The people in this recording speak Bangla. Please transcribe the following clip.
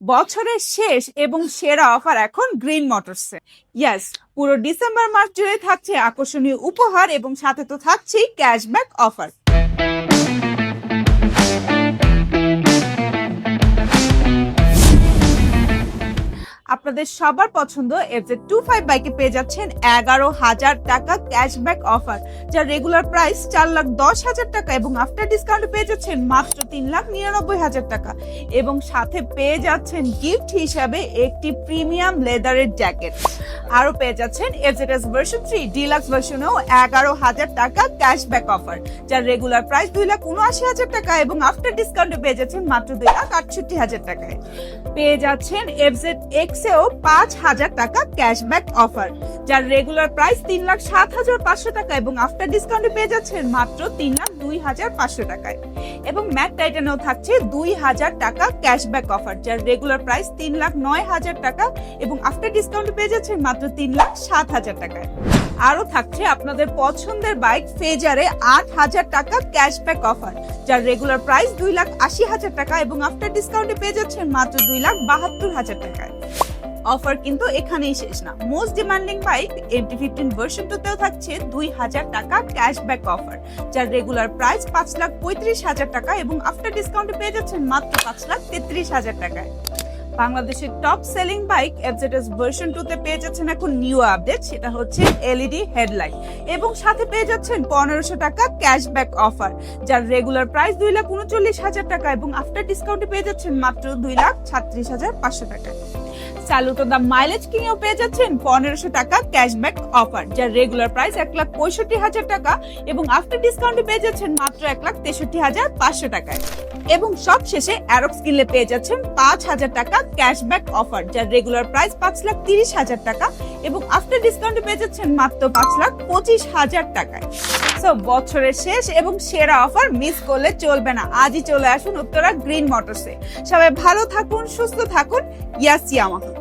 বছরের শেষ এবং সেরা অফার এখন গ্রিন মোটরসে। ইয়েস, পুরো ডিসেম্বর মাস জুড়ে থাকছে আকর্ষণীয় উপহার এবং সাথে তো থাকছেই ক্যাশব্যাক অফার। আপনাদের সবার পছন্দ FZ25 বাইকে পেয়ে যাচ্ছেন 11,000 টাকা ক্যাশব্যাক অফার, যার রেগুলার প্রাইস 4,10,000 টাকা এবং আফটার ডিসকাউন্ট পেয়ে যাচ্ছেন মাত্র 3,99,000 টাকা এবং সাথে পেয়ে যাচ্ছেন গিফট হিসাবে একটি প্রিমিয়াম লেদারের জ্যাকেট। আরো পেয়ে যাচ্ছেন FZS ভার্সন 3 ডিলাক্স ভার্সনেও 11,000 টাকা ক্যাশব্যাক অফার, যার রেগুলার প্রাইস 2,79,000 টাকা এবং আফটার ডিসকাউন্টে পেয়ে যাচ্ছেন মাত্র 2,68,000 টাকায়। পেয়ে যাচ্ছেন FZX এও 5,000 টাকা ক্যাশব্যাক অফার, যার রেগুলার প্রাইস 3,07,500 টাকা এবং আফটার ডিসকাউন্টে পেয়ে যাচ্ছেন মাত্র 3,02,500 টাকায়। এবং ম্যাট টাইটানেও থাকছে 2,000 টাকা ক্যাশব্যাক অফার, যার রেগুলার প্রাইস 3,09,000 টাকা এবং আফটার ডিসকাউন্টে পেয়ে যাচ্ছেন মাত্র 3,07,000 টাকায়। আরো থাকছে আপনাদের পছন্দের বাইক ফেজারে 8,000 টাকা ক্যাশব্যাক অফার, যার রেগুলার প্রাইস 2,80,000 টাকা এবং আফটার ডিসকাউন্টে পেয়ে যাচ্ছেন মাত্র 2,72,000 টাকায়। অফার কিন্তু এখানেই শেষ না, most demanding bike MT-15 version 2 তেও থাকছে 2,000 টাকা ক্যাশব্যাক অফার, যার রেগুলার প্রাইস 5,35,000 টাকা এবং আফটার ডিসকাউন্টে পেয়ে যাচ্ছেন মাত্র 5,33,000 টাকায়। বাংলাদেশের top selling bike FZS version 2 তে পেয়ে যাচ্ছেন এখন নিউ আপডেট, সেটা হচ্ছে LED হেডলাইট এবং সাথে পেয়ে যাচ্ছেন 1,500 টাকা ক্যাশব্যাক অফার, যার রেগুলার প্রাইস 2,39,000 টাকা এবং আফটার ডিসকাউন্টে পেয়ে যাচ্ছেন মাত্র 2,36,500 টাকা। চালুতো দা মাইলেজ কিনেও পেয়ে যাচ্ছেন 1,500 টাকা ক্যাশব্যাক অফার, যার রেগুলার প্রাইস 1,65,000 টাকা এবং আফটার ডিসকাউন্টে পেয়ে যাচ্ছেন মাত্র 1,63,500 টাকায়। এবং সব শেষে অ্যারক্স কিনলে পেয়ে যাচ্ছেন 5,000 টাকা ক্যাশব্যাক অফার, যার রেগুলার প্রাইস 5,30,000 টাকা এবং আফটার ডিসকাউন্টে পেয়ে যাচ্ছেন মাত্র 5,25,000 টাকায়। সো বছরের শেষ এবং সেরা অফার মিস করলে চলবে না, আজই চলে আসুন উত্তরা গ্রিন মোটরসে। সবাই ভালো থাকুন, সুস্থ থাকুন, ইয়াস ইয়ামাহা।